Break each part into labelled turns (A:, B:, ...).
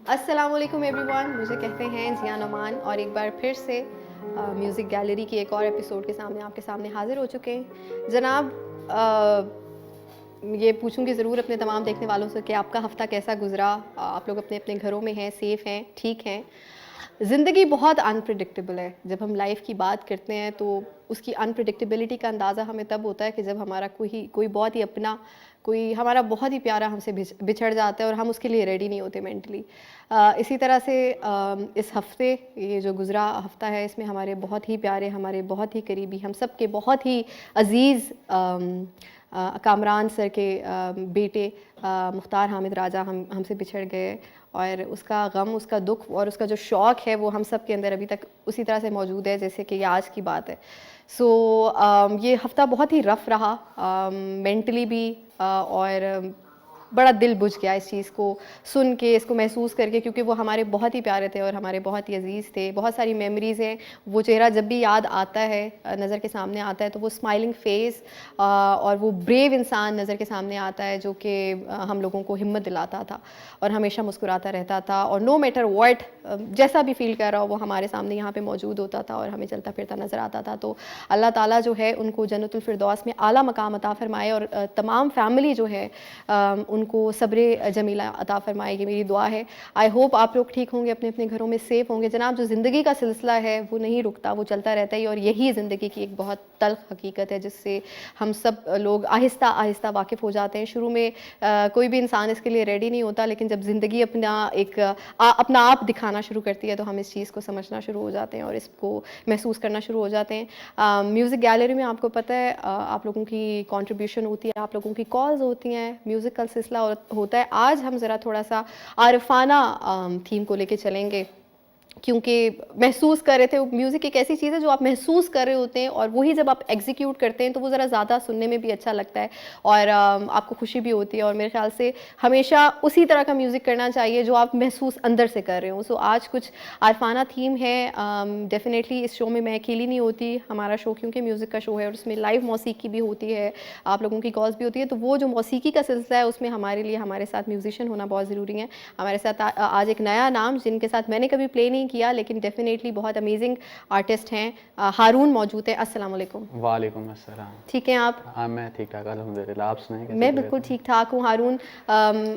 A: अस्सलामुअलैकुम एवरीवन, मुझे कहते हैं जिया नोमान और एक बार फिर से म्यूज़िक गैलरी की एक और एपिसोड के सामने आपके सामने हाज़िर हो चुके हैं। जनाब, ये पूछूंगी ज़रूर अपने तमाम देखने वालों से कि आपका हफ़्ता कैसा गुज़रा? आप लोग अपने अपने घरों में हैं, सेफ़ हैं, ठीक हैं? ज़िंदगी बहुत अनप्रिडिक्टेबल है। जब हम लाइफ़ की बात करते हैं तो उसकी अनप्रिडिक्टेबिलिटी का अंदाज़ा हमें तब होता है कि जब हमारा कोई कोई बहुत ही अपना, कोई हमारा बहुत ही प्यारा हमसे बिछड़ जाता है और हम उसके लिए रेडी नहीं होते मेंटली। इसी तरह से इस हफ़्ते, ये जो गुज़रा हफ़्ता है, इसमें हमारे बहुत ही प्यारे, हमारे बहुत ही करीबी, हम सब के बहुत ही अज़ीज़ कामरान सर के बेटे मुख्तार हामिद राजा हमसे बिछड़ गए। और उसका गम, उसका दुख और उसका जो शौक़ है वो हम सब के अंदर अभी तक उसी तरह से मौजूद है जैसे कि ये आज की बात है। सो ये हफ़्ता बहुत ही रफ़ रहा, मेंटली भी, और बड़ा दिल बुझ गया इस चीज़ को सुन के, इसको महसूस करके, क्योंकि वो हमारे बहुत ही प्यारे थे और हमारे बहुत ही अज़ीज़ थे। बहुत सारी मेमोरीज़ हैं, वो चेहरा जब भी याद आता है, नज़र के सामने आता है, तो वो स्माइलिंग फ़ेस और वो ब्रेव इंसान नज़र के सामने आता है जो कि हम लोगों को हिम्मत दिलाता था और हमेशा मुस्कुराता रहता था। और नो मैटर व्हाट, जैसा भी फ़ील कर रहा हो, वो हमारे सामने यहाँ पे मौजूद होता था और हमें चलता फिरता नज़र आता था। तो अल्लाह ताला जो है उनको जन्नतुल फ़िरदौस में आला मकाम अता फ़रमाए और तमाम फ़ैमिली जो है उनको सब्र जमीला अता फ़रमाए, ये मेरी दुआ है। आई होप आप लोग ठीक होंगे, अपने अपने घरों में सेफ़ होंगे। जनाब, जो ज़िंदगी का सिलसिला है वो नहीं रुकता, वो चलता रहता है और यही ज़िंदगी की एक बहुत तल्ख़ हकीकत है जिससे हम सब लोग आहिस्ता आहिस्ता वाकिफ़ हो जाते हैं। शुरू में कोई भी इंसान इसके लिए रेडी नहीं होता, लेकिन जब ज़िंदगी अपना आप दिखाना शुरू करती है तो हम इस चीज़ को समझना शुरू हो जाते हैं और इसको महसूस करना शुरू हो जाते हैं। म्यूज़िक गैलरी में आपको पता है आप लोगों की कंट्रीब्यूशन होती है, आप लोगों की कॉल्स होती हैं, म्यूज़िक का सिलसिला होता है। आज हम ज़रा थोड़ा सा आरिफाना थीम को लेके चलेंगे, क्योंकि महसूस कर रहे थे, म्यूज़िक एक ऐसी चीज़ है जो आप महसूस कर रहे होते हैं और वही जब आप एग्जीक्यूट करते हैं तो वो ज़रा ज़्यादा सुनने में भी अच्छा लगता है और आपको खुशी भी होती है। और मेरे ख्याल से हमेशा उसी तरह का म्यूज़िक करना चाहिए जो आप महसूस अंदर से कर रहे हो। सो आज कुछ आरफाना थीम है। डेफिनेटली इस शो में मैं अकेली नहीं होती, हमारा शो क्योंकि म्यूज़िक का शो है और उसमें लाइव मौसीकी भी होती है, आप लोगों की कॉल्स भी होती है, तो वो जो मौसीकी का सिलसिला है उसमें हमारे लिए हमारे साथ म्यूज़िशियन होना बहुत ज़रूरी है। हमारे साथ आज एक नया नाम, जिनके साथ मैंने कभी प्ले नहीं किया लेकिन डेफिनेटली बहुत अमेजिंग आर्टिस्ट हैं, हारून मौजूद है। अस्सलाम वालेकुम।
B: वालेकुम अस्सलाम।
A: ठीक हैं आप?
B: हाँ, मैं ठीक ठाक अल्हम्दुलिल्लाह। आप सुनाइए कैसे
A: मैं
B: तबीयत
A: बिल्कुल
B: है?
A: ठीक ठाक हूँ हारून।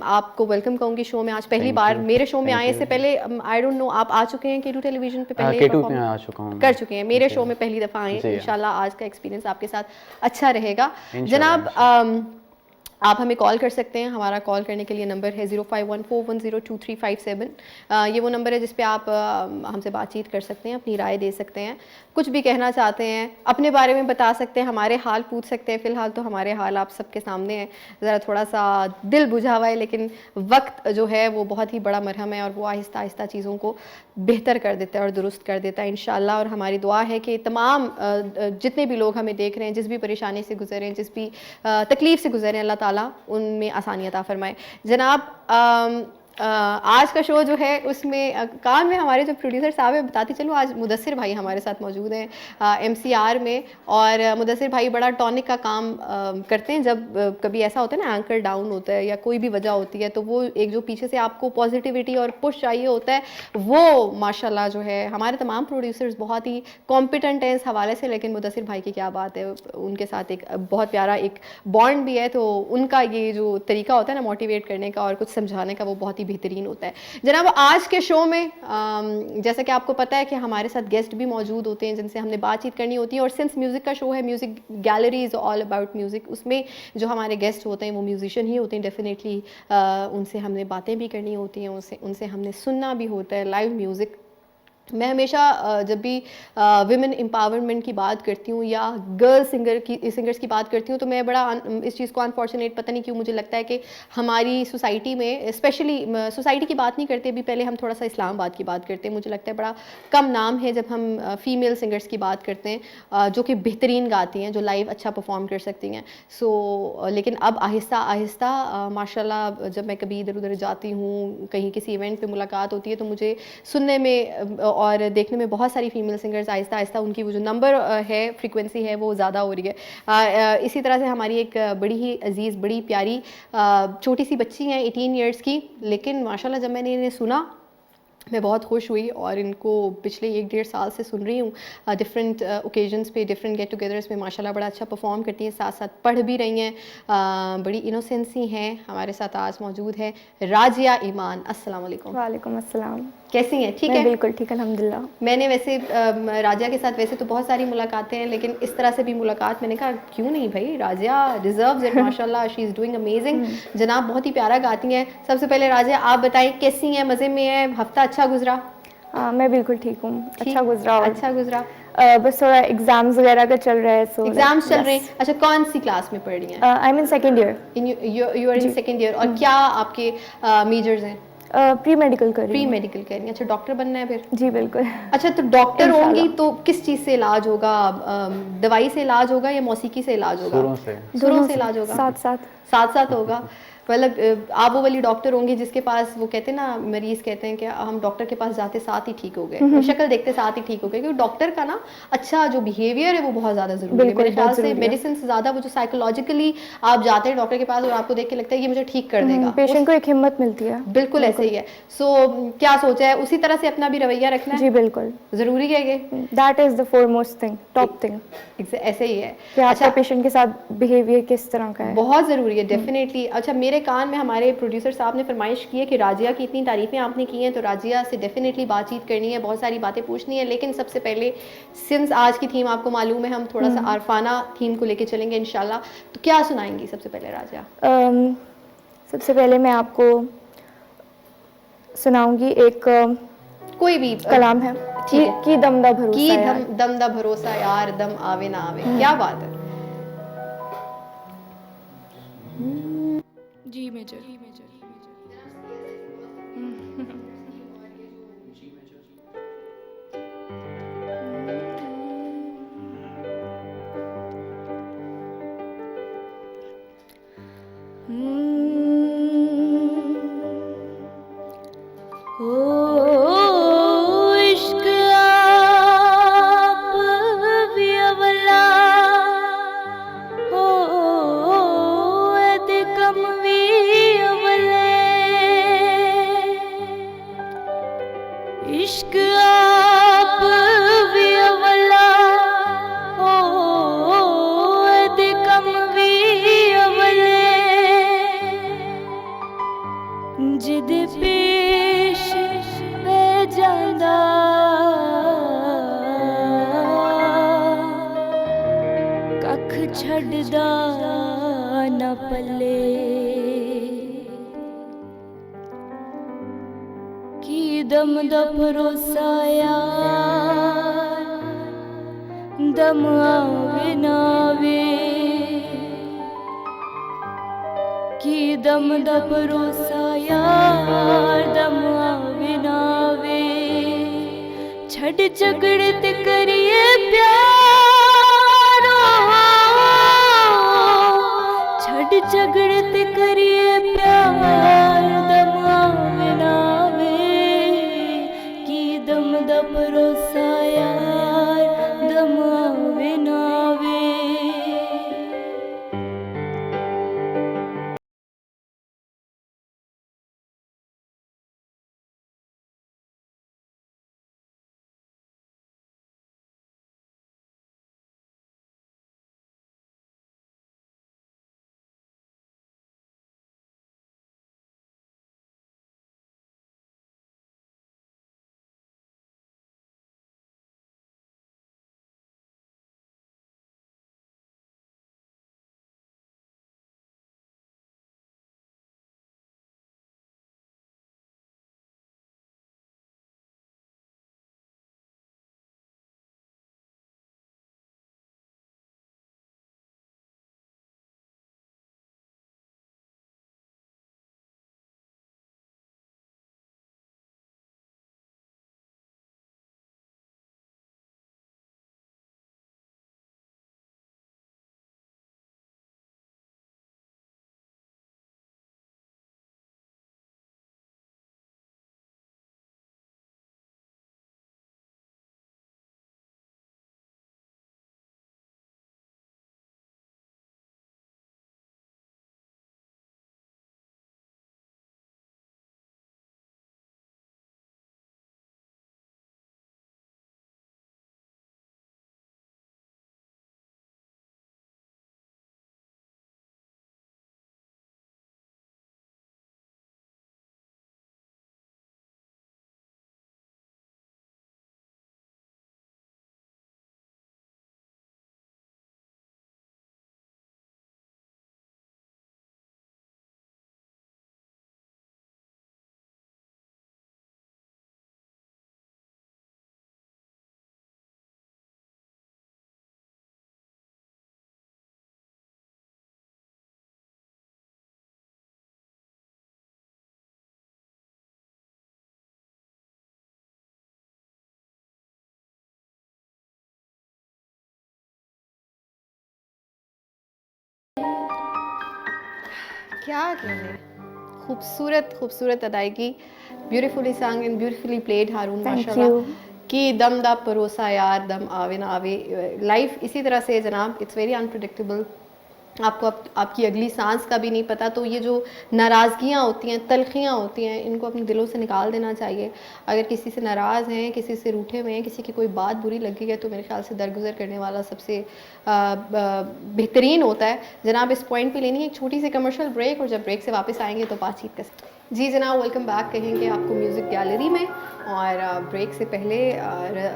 A: आपको वेलकम कहूँगी शो में, आज पहली
B: थैंक
A: बार
B: यू,
A: मेरे शो में
B: थैंक
A: आए।
B: यू।
A: इससे पहले आई डोंट नो आप आ चुके हैं केटू टेलीविज़न पे पहले
B: केटू पे
A: परफॉर्म
B: आ चुका हूँ
A: कर
B: मैं।
A: चुके हैं, मेरे
B: जी
A: शो में पहली दफ़ा आए।
B: जी हाँ,
A: इंशाल्लाह आज का एक्सपीरियंस आपके साथ अच्छा रहेगा।
B: इंशाल्लाह
A: जनाब,
B: इंशाल्लाह।
A: आप हमें कॉल कर सकते हैं। हमारा कॉल करने के लिए नंबर है 0514102357। ये वो नंबर है जिस पे आप हमसे बातचीत कर सकते हैं, अपनी राय दे सकते हैं, कुछ भी कहना चाहते हैं, अपने बारे में बता सकते हैं, हमारे हाल पूछ सकते हैं। फ़िलहाल तो हमारे हाल आप सबके सामने हैं, ज़रा थोड़ा सा दिल बुझा हुआ है, लेकिन वक्त जो है वो बहुत ही बड़ा मरहम है और वो आहिस्ता आहिस्ता चीज़ों को बेहतर कर देता है और दुरुस्त कर देता है इंशाल्लाह। और हमारी दुआ है कि तमाम जितने भी लोग हमें देख रहे हैं, जिस भी परेशानी से गुजर रहे हैं, जिस भी तकलीफ़ से गुजर रहे हैं, अल्लाह ताला उनमें आसानी अता फ़रमाए। जनाब, आज का शो जो है उसमें काम में हमारे जो प्रोड्यूसर साहब हैं, बताती चलूँ, आज मुदस्सिर भाई हमारे साथ मौजूद हैं एमसीआर में। और मुदस्सिर भाई बड़ा टॉनिक का काम करते हैं। जब कभी ऐसा होता है ना, एंकर डाउन होता है या कोई भी वजह होती है, तो वो एक जो पीछे से आपको पॉजिटिविटी और पुश चाहिए होता है, वो माशाल्लाह जो है हमारे तमाम प्रोड्यूसर्स बहुत ही कॉम्पिटेंट हैं इस हवाले से। लेकिन मुदस्सिर भाई की क्या बात है, उनके साथ एक बहुत प्यारा एक बॉन्ड भी है, तो उनका ये जो तरीका होता है ना मोटिवेट करने का और कुछ समझाने का, वो बहुत ही बेहतरीन होता है। जनाब, आज के शो में जैसा कि आपको पता है कि हमारे साथ गेस्ट भी मौजूद होते हैं जिनसे हमने बातचीत करनी होती है। और सिंस म्यूज़िक का शो है, music gallery is all about music, उसमें जो हमारे गेस्ट होते हैं वो म्यूजिशियन ही होते हैं। डेफिनेटली उनसे हमने बातें भी करनी होती हैं, उनसे उनसे हमने सुनना भी होता है लाइव म्यूज़िक। मैं हमेशा जब भी विमेन एम्पावरमेंट की बात करती हूँ या गर्ल सिंगर्स की बात करती हूँ, तो मैं बड़ा इस चीज़ को अनफॉर्चुनेट, पता नहीं क्यों मुझे लगता है कि हमारी सोसाइटी में, स्पेशली सोसाइटी की बात नहीं करते, अभी पहले हम थोड़ा सा इस्लामाबाद की बात करते हैं, मुझे लगता है बड़ा कम नाम है जब हम फ़ीमेल सिंगर्स की बात करते हैं जो कि बेहतरीन गाती हैं, जो लाइव अच्छा परफॉर्म कर सकती हैं। लेकिन अब आहिस्ता आहिस्ता माशाल्लाह, जब मैं कभी इधर उधर जाती हूँ, कहीं किसी इवेंट पे मुलाकात होती है, तो मुझे सुनने में और देखने में बहुत सारी फीमेल सिंगर्स आहिस्ता आहिस्ता उनकी वो जो नंबर है, फ्रीक्वेंसी है, वो ज़्यादा हो रही है। इसी तरह से हमारी एक बड़ी ही अजीज़, बड़ी प्यारी छोटी सी बच्ची हैं 18 ईयर्स की, लेकिन माशाल्लाह जब मैंने इन्हें सुना मैं बहुत खुश हुई और इनको पिछले 1-1.5 साल से सुन रही हूँ डिफरेंट ओकेजन्स पे, डिफरेंट गेट टुगेदर्स में माशाल्लाह बड़ा अच्छा परफॉर्म करती हैं, साथ साथ पढ़ भी रही हैं, बड़ी इनोसेंसी हैं। हमारे साथ आज मौजूद है राजिया ईमान। अस्सलाम वालेकुम।
C: वालेकुम अस्सलाम।
A: कैसी हैं? ठीक
C: मैं
A: है?
C: बिल्कुल ठीक, अल्हम्दुलिल्लाह।
A: मैंने वैसे राजिया के साथ वैसे तो बहुत सारी मुलाकातें हैं, लेकिन इस तरह से भी मुलाकात मैंने कहा क्यों नहीं भाई, राजिया डिजर्व्स इट, माशाल्लाह शी इज़ डूइंग अमेजिंग। जनाब बहुत ही प्यारा गाती हैं। सबसे पहले राजिया आप बताएं कैसी हैं, मज़े में हैं, हफ्ता अच्छा गुजरा?
C: मैं बिल्कुल ठीक हूँ, अच्छा गुजरा। और
A: अच्छा गुजरा।
C: बस थोड़ा एग्जाम्स वगैरह का चल रहा है, सो
A: एग्जाम्स चल रहे हैं। अच्छा, कौन सी क्लास में पढ़ रही हैं?
C: I am in second year.
A: You are in second year. और क्या आपके मेजर्स हैं?
C: प्री मेडिकल कर रही
A: प्री
C: हूँ।
A: मेडिकल कह रही हैं। अच्छा, डॉक्टर बनना है फिर?
C: जी बिल्कुल।
A: अच्छा, तो डॉक्टर
C: इंशाल्लाह।
A: होंगी तो किस चीज़ से इलाज होगा? दवाई से इलाज होगा या मौसीकी से इलाज होगा?
B: सुरों से।
A: सुरों से इलाज होगा,
C: साथ साथ।
A: साथ साथ होगा। मतलब आप वो वाली डॉक्टर होंगी जिसके पास वो कहते हैं ना, मरीज कहते हैं कि हम डॉक्टर के पास जाते साथ ही ठीक हो गए, शक्ल देखते साथ ही ठीक हो गए, क्योंकि डॉक्टर का ना अच्छा जो बिहेवियर है वो बहुत ज़्यादा ज़रूरी है
C: बिल्कुल,
A: मेरे ख्याल
C: बहुत
A: से।
C: ज़रूरी है।
A: मेडिसिन से ज़्यादा वो जो साइकोलॉजिकली आप जाते हैं डॉक्टर के पास और आपको देख के लगता है ये मुझे ठीक कर देगा,
C: पेशेंट को एक हिम्मत मिलती है।
A: बिल्कुल ऐसे ही है। सो क्या सोचा है, उसी तरह से अपना भी रवैया रखना है?
C: जी बिल्कुल,
A: ज़रूरी है ये,
C: that is the foremost thing, top thing,
A: ऐसे ही है
C: कि आपका
A: अच्छा,
C: पेशेंट के साथ बिहेवियर किस तरह का है।
A: बहुत ज़रूरी है डेफिनेटली। अच्छा, मेरे कान में हमारे प्रोड्यूसर साहब ने फरमाइश की है कि राजिया की इतनी तारीफ़ें आपने की हैं तो राजिया से डेफिनेटली बातचीत करनी है, बहुत सारी बातें पूछनी है। लेकिन सबसे पहले सिंस आज की थीम आपको मालूम है, हम थोड़ा सा आरफाना थीम को लेके चलेंगे इंशाल्लाह। तो क्या सुनाएंगी सबसे पहले राजिया?
C: सबसे पहले मैं आपको सुनाऊंगी एक
A: कोई भी
C: कलाम है,
A: ठीक है।
C: की दम दा भरोसा
A: की
C: यार।
A: दम दा भरोसा यार, दम आवे ना आवे। क्या बात है।
C: G major. इश्क आप भी अवला हो, कम भी अवले। इश्क आप भी अवला हो, कम भी अवले। जिद पेश पै जांदा कख छड़दा न पल्ले। की दम दा भरोसा यार, दम आवे ना आवे। की दम दा भरोसा यार, दम आवे ना आवे। छड़ झगड़े ते करिए प्यार, छड़ झगड़े ते करिए प्यार, दम आवे ना आवे। की दम दा भरोसा यार, दम आवे ना
A: क्या कहने, खूबसूरत खूबसूरत अदायगी, beautifully sang and beautifully played Haroon
C: Thank
A: माशाल्लाह।
C: you.
A: कि दम दा परोसा यार दम आवे ना आवे, लाइफ इसी तरह से जनाब, इट्स वेरी अनप्रिडिक्टेबल। आपको आपकी अगली सांस का भी नहीं पता, तो ये जो नाराज़गियाँ होती हैं, तलखियाँ होती हैं, इनको अपने दिलों से निकाल देना चाहिए। अगर किसी से नाराज़ हैं, किसी से रूठे हुए हैं, किसी की कोई बात बुरी लगी है, तो मेरे ख्याल से दरगुजर करने वाला सबसे बेहतरीन होता है। जनाब इस पॉइंट पे लेनी है एक छोटी सी कमर्शियल ब्रेक, और जब ब्रेक से वापस आएंगे तो बातचीत कर सकते हैं। जी जनाब, वेलकम बैक कहेंगे आपको म्यूज़िक गैलरी में। और ब्रेक से पहले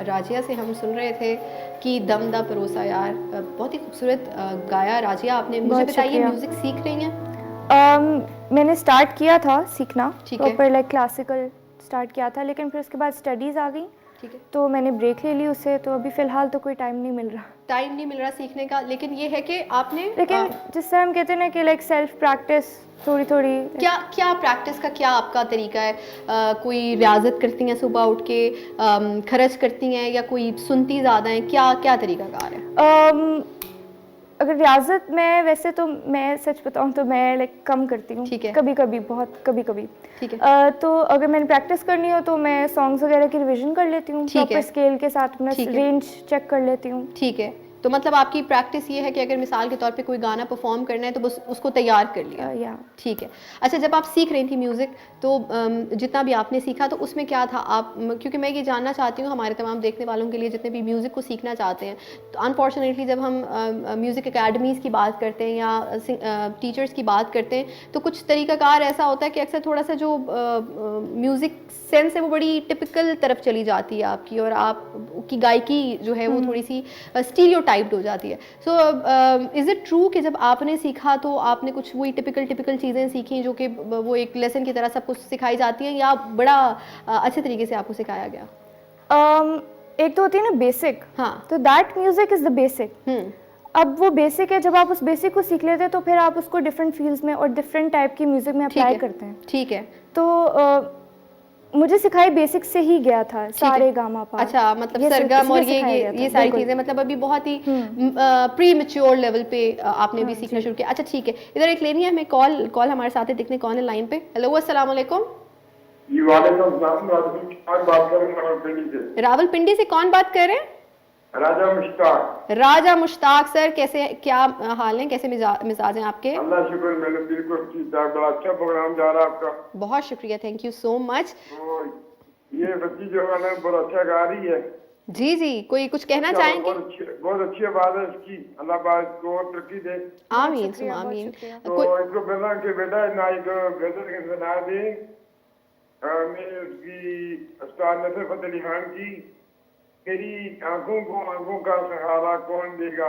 A: राजिया से हम सुन रहे थे कि दम दा परोसा यार, बहुत ही खूबसूरत गाया राजिया आपने। मुझे
C: बहुत
A: बताइए,
C: शुक्रिया।
A: म्यूज़िक सीख रही हैं?
C: मैंने स्टार्ट किया था सीखना,
A: ठीक है।
C: प्रॉपर लाइक क्लासिकल स्टार्ट किया था, लेकिन फिर उसके बाद स्टडीज़ आ गई,
A: ठीक है,
C: तो मैंने ब्रेक ले ली उससे, तो अभी फ़िलहाल तो कोई टाइम नहीं मिल रहा।
A: टाइम नहीं मिल रहा सीखने का, लेकिन ये है कि आपने
C: लेकिन जिस तरह हम कहते हैं ना कि लाइक सेल्फ प्रैक्टिस थोड़ी थोड़ी।
A: क्या क्या प्रैक्टिस का क्या आपका तरीका है? कोई रियाजत करती हैं सुबह उठ के, खर्च करती हैं, या कोई सुनती ज़्यादा हैं? क्या क्या तरीकाकार है?
C: अगर रियाजत में, वैसे तो मैं सच बताऊं तो मैं लाइक कम करती हूँ,
A: ठीक है।
C: कभी कभी, बहुत कभी कभी।
A: ठीक है,
C: तो अगर मैंने प्रैक्टिस करनी हो तो मैं सॉन्ग्स वगैरह की रिवीजन कर लेती हूँ,
A: ठीक है।
C: प्रॉपर स्केल के साथ अपना
A: ठीक है।
C: रेंज चेक कर लेती हूँ।
A: ठीक है। तो मतलब आपकी प्रैक्टिस ये है कि अगर मिसाल के तौर पे कोई गाना परफॉर्म करना है तो बस उसको तैयार कर लिया।
C: या
A: ठीक है। अच्छा, जब आप सीख रही थी म्यूज़िक, तो जितना भी आपने सीखा तो उसमें क्या था? आप क्योंकि मैं ये जानना चाहती हूँ हमारे तमाम देखने वालों के लिए, जितने भी म्यूज़िक को सीखना चाहते हैं, तो अनफॉर्चुनेटली जब हम म्यूज़िक अकेडमीज़ की बात करते हैं या टीचर्स की बात करते हैं, तो कुछ तरीक़ाकार ऐसा होता है कि अक्सर थोड़ा सा जो म्यूज़िक सेंस है वो बड़ी टिपिकल तरफ चली जाती है आपकी, और आपकी गायकी जो है वो थोड़ी सी स्टीरियोटाइप्ड हो जाती है। सो इज़ इट ट्रू कि जब आपने सीखा तो आपने कुछ वही टिपिकल चीज़ें सीखी जो कि वो एक लेसन की तरह सबको सिखाई जाती हैं, या बड़ा अच्छे तरीके से आपको सिखाया गया?
C: एक तो होती है ना बेसिक,
A: हाँ।
C: तो that music is the basic. अब वो बेसिक है, जब आप उस बेसिक को सीख लेते हैं तो फिर आप उसको डिफरेंट फील्ड्स में और डिफरेंट टाइप की म्यूजिक में अप्लाई करते हैं।
A: ठीक है।
C: तो मुझे सिखाई बेसिक से ही गया था, सारे गामा पा।
A: अच्छा, मतलब सरगम और ये सारी चीज़ें, मतलब अभी बहुत ही प्री मैच्योर लेवल पे आपने भी सीखना शुरू किया। अच्छा ठीक है, इधर एक लेनी है हमें कॉल हमारे साथ है, देखने कौन है लाइन पे। हेलो, अस्सलाम वालेकुम।
D: जी वालेकुम सलाम, बात कर रहे हैं रावलपिंडी से।
A: रावलपिंडी से कौन बात कर रहे हैं?
D: राजा मुश्ताक।
A: राजा मुश्ताक सर, कैसे, क्या हाल है, कैसे मिजाज हैं आपके?
D: अल्लाह शुक्र, मैंने बिल्कुल ठीक ठाक, बड़ा अच्छा प्रोग्राम जा रहा है आपका।
A: बहुत शुक्रिया, थैंक यू सो मच।
D: तो ये बच्ची जो है ना बहुत अच्छा गा रही है।
A: जी जी, कोई कुछ कहना चाहेंगे?
D: बहुत अच्छी बात है इसकी, अल्लाह पाक को तरक्की दे।
A: आमीन सुम आमीन।
D: तो इनको पहला के बेटा ना एक बेहतर के सुना दे, मैं उसकी उस्ताद नसर फतेह अली खान की, तेरी आंखों को आंखों का सहारा कौन देगा,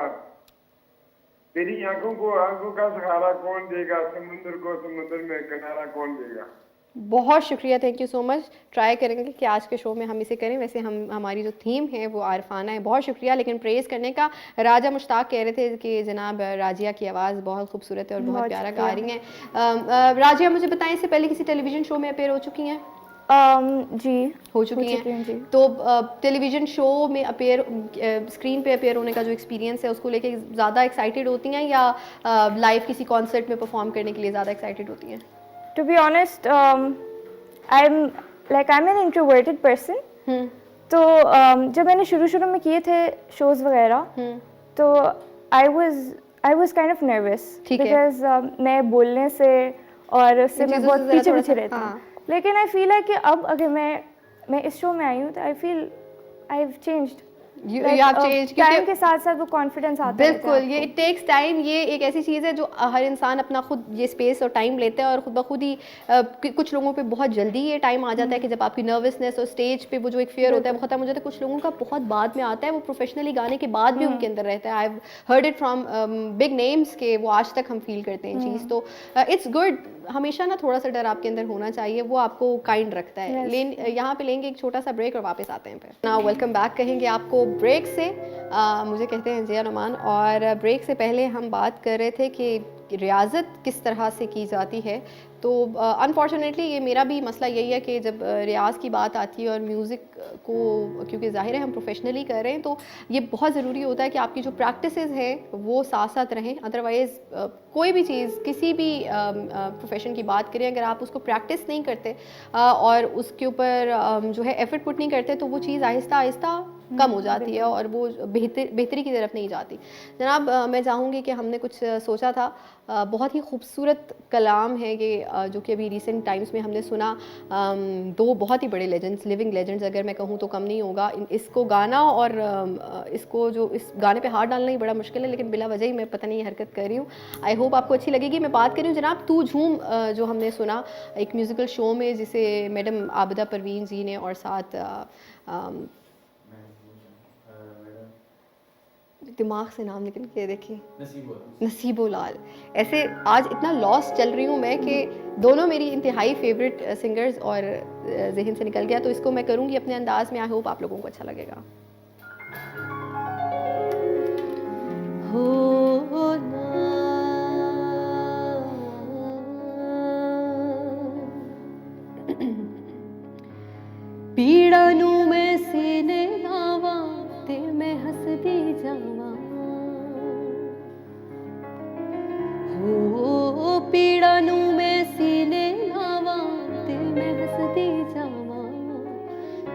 D: तेरी आंखों को आंखों का सहारा कौन देगा, समुद्र को समुद्र में किनारा कौन देगा।
A: बहुत शुक्रिया, thank you so much. Try करेंगे कि आज के शो में हम इसे करें। वैसे हमारी जो थीम है वो आरफाना है। बहुत शुक्रिया, लेकिन प्रेज़ करने का। राजा मुश्ताक कह रहे थे कि जनाब राजिया की आवाज़ बहुत खूबसूरत है और बहुत प्यारा गा रही हैं। राजिया, मुझे बताएं, इससे पहले किसी टेलीविज़न शो में अपेयर हो चुकी हैं?
C: जी
A: हो चुकी हैं जी। तो टेलीविज़न शो में अपेयर, स्क्रीन पे अपेयर होने का जो एक्सपीरियंस है उसको लेके ज़्यादा एक्साइटेड होती हैं, या लाइव किसी कॉन्सर्ट में परफॉर्म करने के लिए ज़्यादा एक्साइटेड होती हैं?
C: To be honest, I'm an introverted person. तो जब मैंने शुरू में किए थे शोज वगैरह, तो I was kind of nervous because मैं बोलने से और उससे मैं बहुत पीछे रहती हूँ। लेकिन I feel like कि अब अगर मैं इस शो में आई हूँ तो I feel I've changed.
A: You have changed,
C: time के साथ साथ वो कॉन्फिडेंस आता है।
A: बिल्कुल, ये इट टेक्स टाइम। ये एक ऐसी चीज़ है जो हर इंसान अपना खुद ये स्पेस और टाइम लेता है, और खुद ब खुद ही कुछ लोगों पे बहुत जल्दी ये टाइम आ जाता है कि जब आपकी नर्वसनेस और स्टेज पे वो जो एक फियर होता है वो खत्म हो जाता है। कुछ लोगों का बहुत बाद में आता है, वो प्रोफेशनली गाने के बाद भी उनके अंदर रहता है। I have heard it from big names के वो आज तक हम फील करते हैं चीज़। तो इट्स गुड, हमेशा ना थोड़ा सा डर आपके अंदर होना चाहिए, वो आपको काइंड रखता है। यहाँ पे लेंगे एक छोटा सा ब्रेक और वापस आते हैं फिर। नाउ वेलकम बैक कहेंगे आपको ब्रेक से। मुझे कहते हैं जिया नुमान, और ब्रेक से पहले हम बात कर रहे थे कि रियाज़त किस तरह से की जाती है। तो अनफॉर्चुनेटली ये मेरा भी मसला यही है कि जब रियाज़ की बात आती है और म्यूज़िक को, क्योंकि ज़ाहिर है हम प्रोफेशनली कर रहे हैं, तो ये बहुत ज़रूरी होता है कि आपकी जो प्रैक्टिसेस हैं वो साथ साथ रहें। अदरवाइज़ कोई भी चीज़, किसी भी प्रोफेशन की बात करें, अगर आप उसको प्रैक्टिस नहीं करते और उसके ऊपर जो है एफर्ट पुट नहीं करते, तो वो चीज़ आहिस्ता आहिस्ता कम हो जाती है और वो बेहतरी की तरफ नहीं जाती। जनाब, मैं चाहूँगी कि हमने कुछ सोचा था, बहुत ही खूबसूरत कलाम है ये, जो कि अभी रिसेंट टाइम्स में हमने सुना। दो बहुत ही बड़े लेजेंड्स, लिविंग लेजेंड्स अगर मैं कहूँ तो कम नहीं होगा। इसको गाना और इसको जो इस गाने पे हाथ डालना ही बड़ा मुश्किल है, लेकिन बिला वजह ही मैं पता नहीं हरकत कर रही हूँ। आई होप आपको अच्छी लगेगी। मैं बात कर रही हूँ जनाब तू झूम, जो हमने सुना एक म्यूज़िकल शो में, जिसे मैडम आबिदा परवीन जी ने और साथ दिमाग से नाम निकल के देखिए, नसीबो लाल। ऐसे आज इतना लॉस चल रही हूँ मैं कि दोनों मेरी इंतहाई फेवरेट सिंगर्स और जहन से निकल गया, तो इसको मैं करूँगी अपने अंदाज में। आई होप आप लोगों को अच्छा लगेगा। हो ना पीड़ा नू मैं सीने लावा ते मैं हसदी जावा, हो पीड़ा नू मैं सीने लावा ते मैं हसदी जावा,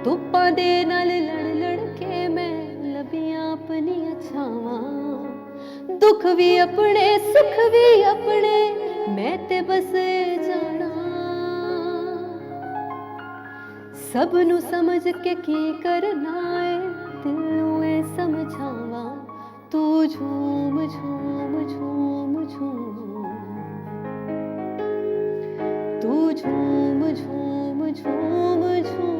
A: धुप्पां दे नाल लड़ लड़ के मैं लबियां अपनी छावां, दुख भी अपने सुख भी अपने मैं ते बस जाना, सब नू समझ के की करना है दिल नू ए समझावा, तू झूम झूम झूम झूम, तू झूम झूम झूम झूम।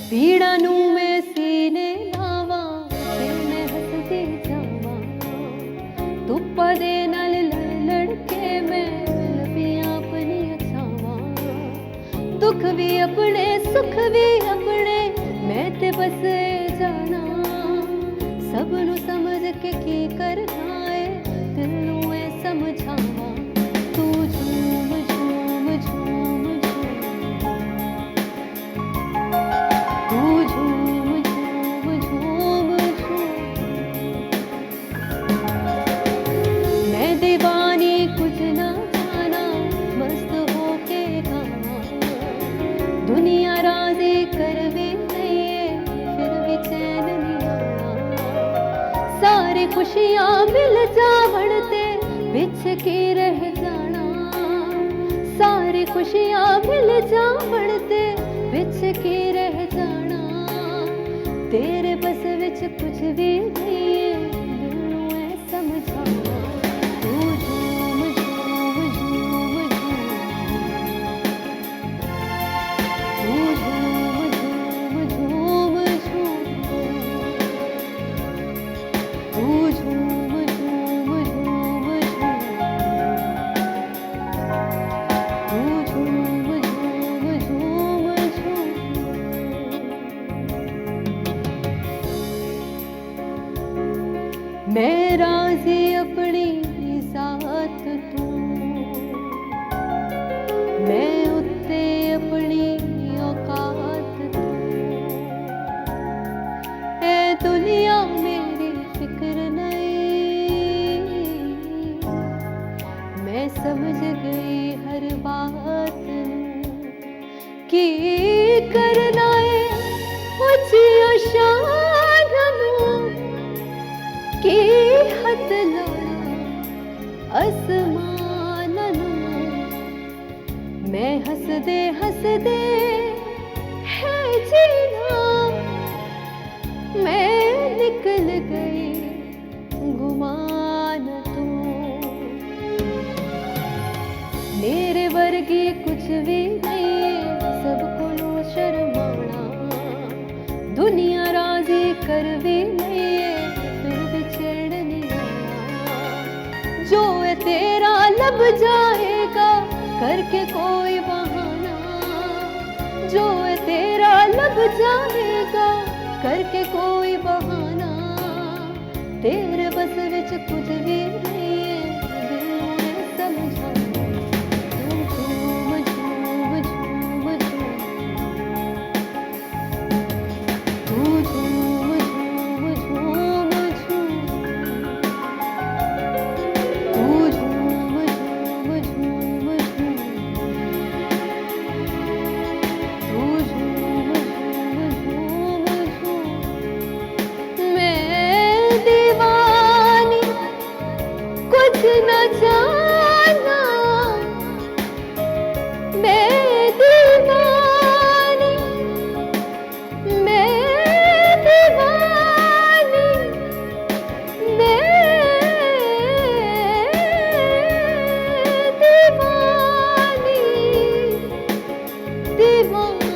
A: पीड़ा नू मैं सीने लावा ते मैं हसदी जावा, धुप्पा दे नाल लड़ लड़ के मैं लबियां अपनी छावां, दुख भी अपने सुख भी अपने मैं ते बस जाना, सब नू समझ के की करना है दिल नू ए समझावा, तू झूम झूम झूम खुशियाँ मिल जावण ते बिछ के रह जाना, सारी खुशियाँ मिल जावण ते बिछ के रह जाना, तेरे बस विच कुछ भी नहीं है दिल नू ऐ समझाना, तू झूम झूम झूम झूम, तू झूम झूम झूम झूम, तू झूम झूम झूम झूम, तू झूम झूम झूम झूम। मैं राज़ी अपनी ज़ात तू, मैं उत्ते अपनी औकात तू, ऐ दुनिया मेरी फिक्र नहीं, मैं समझ गई हर बात की करना है ऊंचिया शान की हद लाना आसमान, मैं हंसदे हंसदे है जीना, मैं निकल गई गुमान तू, मेरे वर्गी कुछ भी नहीं लब जाएगा करके कोई बहाना, जो तेरा लब जाएगा करके कोई बहाना, तेरे बस विच कुछ भी नहीं है दिल ने समझा। झूम झूम झूम झूम तू झूम झूम झूम झूम तू झूम झूम झूम झूम तू झूम झूम झूम झूम। मैं दीवानी कुछ न जाना, मैं दीवानी, मैं दीवानी, मैं दीवानी, दीवानी,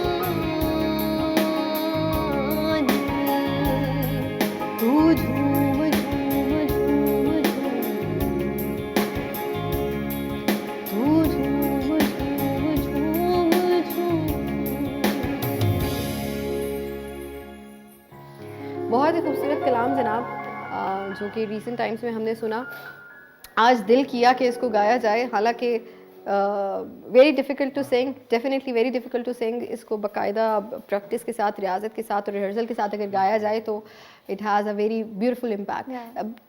A: तू झूम झूम झूम झूम तू झूम झूम झूम झूम। बहुत ही खूबसूरत कलाम जनाब, जो कि रीसेंट टाइम्स में हमने सुना। आज दिल किया कि इसको गाया जाए, हालांकि very difficult to sing, definitely very difficult to sing. इसको बाकायदा प्रैक्टिस के साथ, रियाजत के साथ और रिहर्सल के साथ अगर गाया जाए तो it has a very beautiful impact.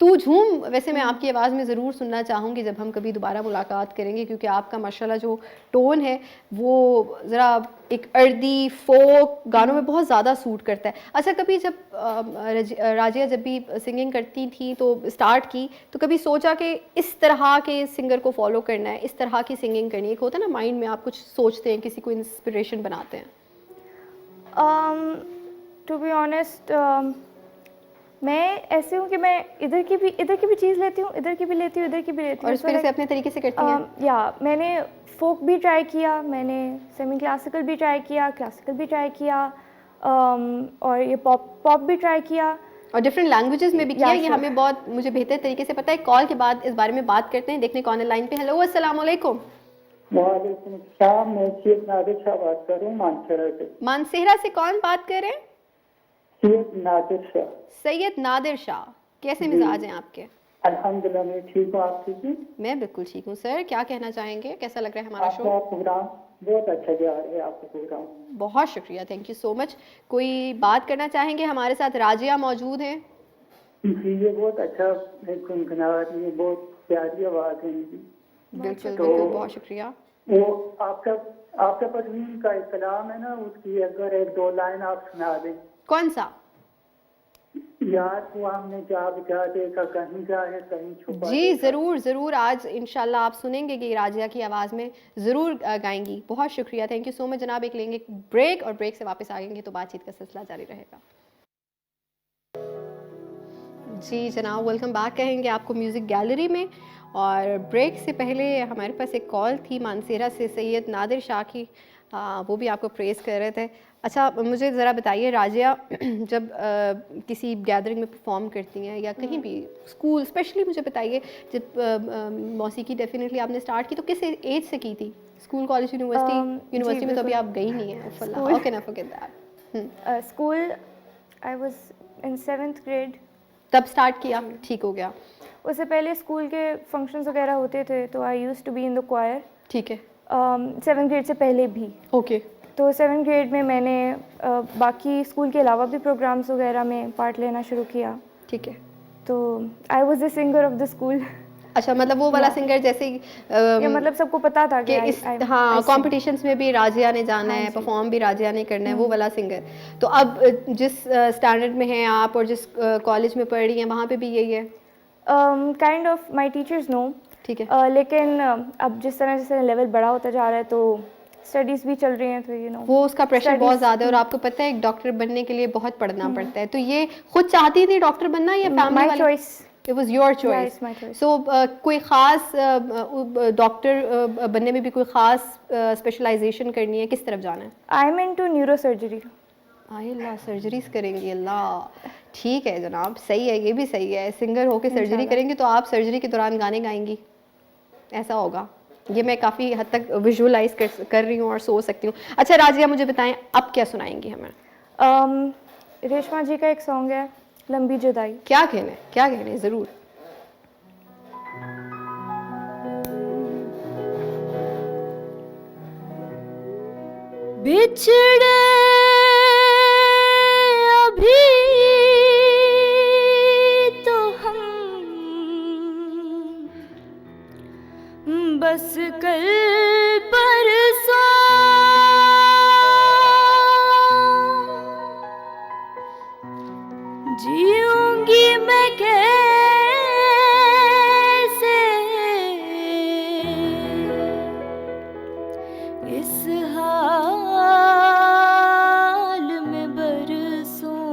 A: तू झूम वैसे मैं आपकी आवाज़ में ज़रूर सुनना चाहूँगी जब हम कभी दोबारा मुलाकात करेंगे, क्योंकि आपका माशाल्लाह जो टोन है वो ज़रा एक अर्दी फोक गानों में बहुत ज़्यादा सूट करता है। अच्छा, कभी जब राजिया जब भी सिंगिंग करती थी तो स्टार्ट की, तो कभी सोचा कि इस तरह के सिंगर को फॉलो करना है, इस तरह की सिंगिंग करनी है? एक होता है ना माइंड में, आप कुछ सोचते हैं, किसी को इंस्पिरेशन बनाते हैं।
C: टू बी ऑनेस्ट, मैं ऐसी हूँ कि मैं इधर की भी चीज़ लेती हूँ, इधर की भी लेती हूँ, इधर की भी लेती हूँ,
A: और फिर से अपने तरीके से करती हैं।
C: या मैंने फोक भी ट्राई किया, मैंने सेमी क्लासिकल भी ट्राई किया, क्लासिकल भी ट्राई किया, और ये पॉप भी ट्राई किया,
A: और डिफरेंट लैंग्वेजेस में भी किया। ये
C: sure.
A: हमें बहुत, मुझे बेहतर तरीके से पता है। कॉल के बाद इस बारे में बात करते हैं। देखने कौन है लाइन पे। हेलो, अस्सलाम वालेकुम।
E: वालेकुम सलाम, मैं सैयद नादिर शाह बात कर रहा हूँ मानसेहरा से।
A: मानसेहरा से कौन बात कर रहे हैं?
E: सैयद नादिर शाह।
A: सैयद नादिर शाह, कैसे मिजाज हैं आपके?
E: अल्हम्दुलिल्लाह मैं ठीक हूँ, आप ठीक हैं?
A: मैं बिल्कुल ठीक हूँ सर। क्या कहना चाहेंगे, कैसा लग रहा है हमारा शो?
E: आपका प्रोग्राम बहुत अच्छा जा रहा है, आपका प्रोग्राम।
A: बहुत शुक्रिया, थैंक यू सो मच। कोई बात करना चाहेंगे? हमारे साथ राजिया मौजूद हैं।
E: जी, ये बहुत अच्छा है, गुनगुना रही है, बहुत प्यारी आवाज़ है इनकी।
A: बिल्कुल
E: तो
A: बिल्कुल, बहुत शुक्रिया।
E: वो आपका परवीन का एक कलाम है ना, उसकी अगर एक दो लाइन आप सुना दें।
A: कौन सा?
E: यार वो हमने जा बिजा देखा, कहीं जा है कहीं छुपा
A: जी
E: देखा।
A: ज़रूर ज़रूर, आज इंशाल्लाह आप सुनेंगे कि राजिया की आवाज़ में ज़रूर गाएंगी। बहुत शुक्रिया, थैंक यू सो मच जनाब। एक लेंगे ब्रेक और ब्रेक से वापस आएंगे तो बातचीत का सिलसिला जारी रहेगा। जी जनाब, वेलकम बैक कहेंगे आपको म्यूज़िक गैलरी में। और ब्रेक से पहले हमारे पास एक कॉल थी मानसेहरा से सैयद नादिर शाह की, वो भी आपको प्रेज़ कर रहे थे। अच्छा, मुझे ज़रा बताइए राजिया, जब किसी गैदरिंग में परफॉर्म करती हैं या कहीं भी स्कूल, स्पेशली मुझे बताइए जब मौसीकी डेफिनेटली आपने स्टार्ट की तो किस एज से की थी? स्कूल, कॉलेज, यूनिवर्सिटी में तो अभी आप गई नहीं हैं। How can I forget that?
C: School I was in 7th grade,
A: तब स्टार्ट किया, ठीक हो गया।
C: उससे पहले स्कूल के फंक्शंस वगैरह होते थे तो I used to be in the choir.
A: ठीक है,
C: 7th ग्रेड से पहले भी।
A: ओके।
C: तो 7th ग्रेड में मैंने बाकी स्कूल के अलावा भी प्रोग्राम्स वगैरह में पार्ट लेना शुरू किया।
A: ठीक है,
C: तो I was the singer of the school.
A: अच्छा, मतलब वो वाला सिंगर जैसे
C: ये मतलब सबको पता था
A: कि इस हाँ कॉम्पिटिशन्स में भी राजिया ने जाना है,
C: हाँ
A: परफॉर्म भी राजिया ने करना है, वो वाला सिंगर। तो अब जिस स्टैंडर्ड में हैं आप और जिस कॉलेज में पढ़ रही हैं वहाँ पे भी यही है?
C: Kind of my teachers know.
A: ठीक है।
C: लेकिन अब जिस तरह लेवल बड़ा होता जा रहा है तो स्टडीज़ भी चल रही हैं, तो यू नो
A: वो उसका प्रेशर बहुत ज़्यादा है। और आपको पता है एक डॉक्टर बनने के लिए बहुत पढ़ना पड़ता है। तो ये खुद चाहती थी डॉक्टर बनना या फैमिली
C: माई
A: वाले?
C: Choice.
A: It was your choice.
C: it's my choice.
A: सो कोई ख़ास डॉक्टर बनने में भी कोई ख़ास स्पेशलाइजेशन करनी है, किस तरफ जाना है?
C: I am into neurosurgery.
A: Allah, surgeries करेंगी, अल्लाह। ठीक है जनाब, सही है, ये भी सही है। सिंगर होके सर्जरी करेंगी तो आप सर्जरी के दौरान गाने गाएंगी? ऐसा होगा। ये मैं काफ़ी हद तक विजुअलाइज कर रही हूँ और सोच सकती हूँ। अच्छा राजिया, मुझे बताएं अब क्या सुनाएंगी हमें?
C: रेशमा जी का एक सॉन्ग है लंबी जुदाई।
A: क्या कहने ज़रूर।
C: बिछड़े अभी तो हम बस कल परसों जीऊंगी मैं कैसे इस हाल में बरसों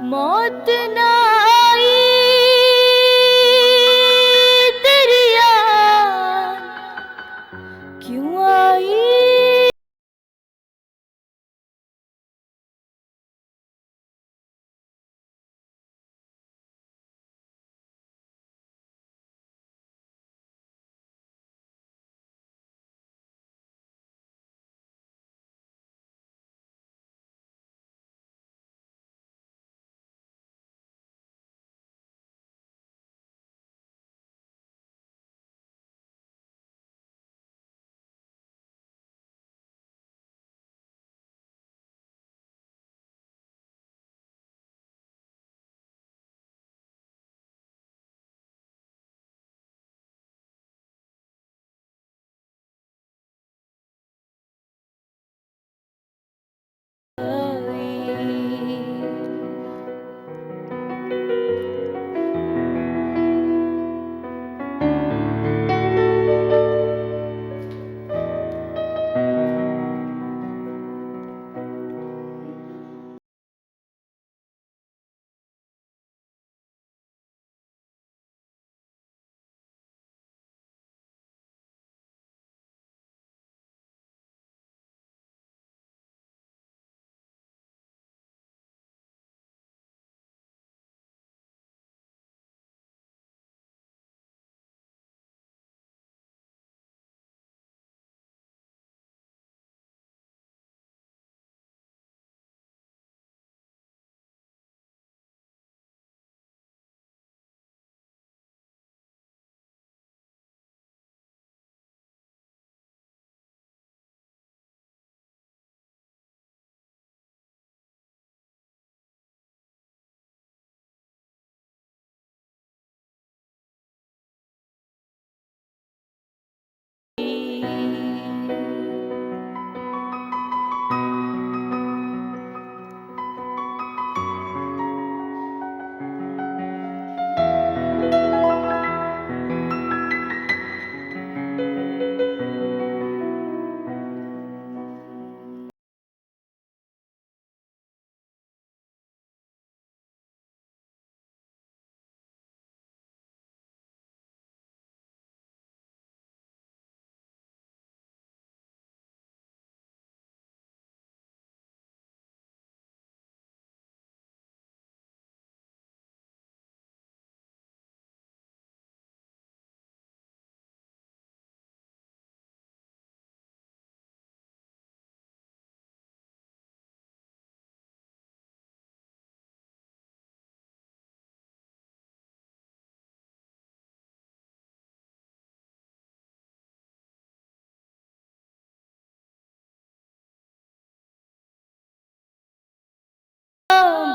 C: मौत ना आई तेरी याद क्यों आई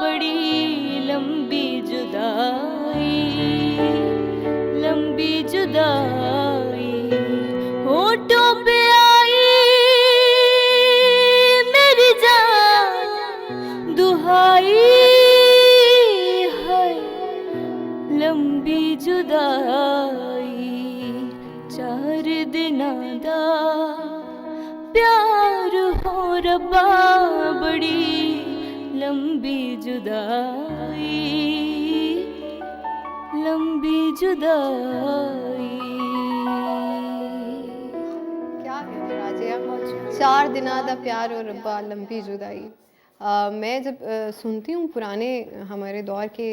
C: बड़ी लंबी जुदाई होठों पे आई मेरी जान दुहाई है लंबी जुदाई 4 दिनां दा प्यार हो रब्बा बड़ी लंबी जुदाई
A: क्या कहने राजिया, 4 दिना दा प्यार और रब्बा लंबी जुदाई। मैं जब सुनती हूँ पुराने हमारे दौर के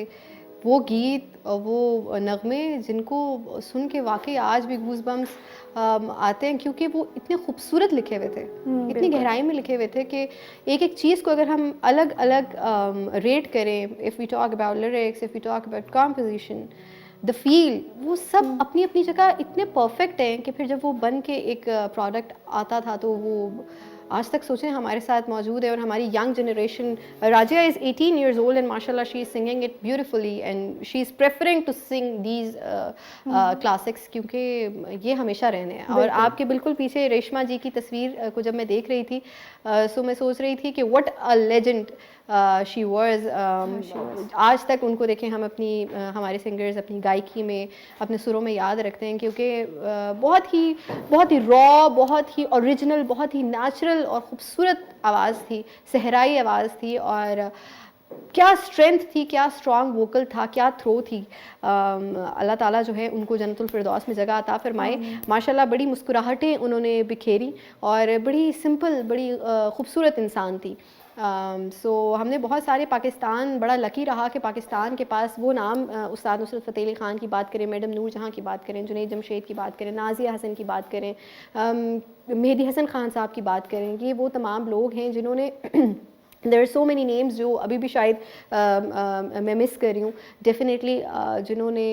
A: वो गीत वो नगमे जिनको सुन के वाकई आज भी गूज बम्स आते हैं, क्योंकि वो इतने खूबसूरत लिखे हुए थे, इतनी गहराई में लिखे हुए थे कि एक एक चीज़ को अगर हम अलग अलग रेट करें, if we talk about lyrics, if we talk about composition, the feel, वो सब अपनी अपनी जगह इतने परफेक्ट हैं कि फिर जब वो बन के एक प्रोडक्ट आता था तो वो आज तक सोचें हमारे साथ मौजूद है। और हमारी young generation, Razia is 18 years old and माशाल्लाह she is singing it beautifully and she is preferring to sing these classics, क्योंकि ये हमेशा रहने हैं। और आपके बिल्कुल पीछे रेशमा जी की तस्वीर को जब मैं देख रही थी सो मैं सोच रही थी कि what a legend she was. आज तक उनको देखें हम अपनी हमारे सिंगर्स अपनी गायकी में अपने सुरों में याद रखते हैं, क्योंकि बहुत ही रॉ, बहुत ही ओरिजिनल, बहुत ही नेचुरल और ख़ूबसूरत आवाज़ थी, सहराई आवाज़ थी। और क्या स्ट्रेंथ थी, क्या स्ट्रॉन्ग वोकल था, क्या थ्रो थी। अल्लाह ताला जो है उनको जन्नतुल फिरदौस में जगह अता फरमाए। माशाल्लाह बड़ी मुस्कुराहटें उन्होंने बिखेरी और बड़ी सिंपल, बड़ी खूबसूरत इंसान थी। सो हमने बहुत सारे, पाकिस्तान बड़ा लकी रहा कि पाकिस्तान के पास वो नाम, उस्ताद नुसरत फ़तेह अली ख़ान की बात करें, मैडम नूर जहाँ की बात करें, जुनैद जमशेद की बात करें, नाज़िया हसन की बात करें, मेहदी हसन ख़ान साहब की बात करें, ये वो तमाम लोग हैं जिन्होंने there are so many names जो अभी भी शायद मैं मिस कर रही हूँ डेफिनेटली, जिन्होंने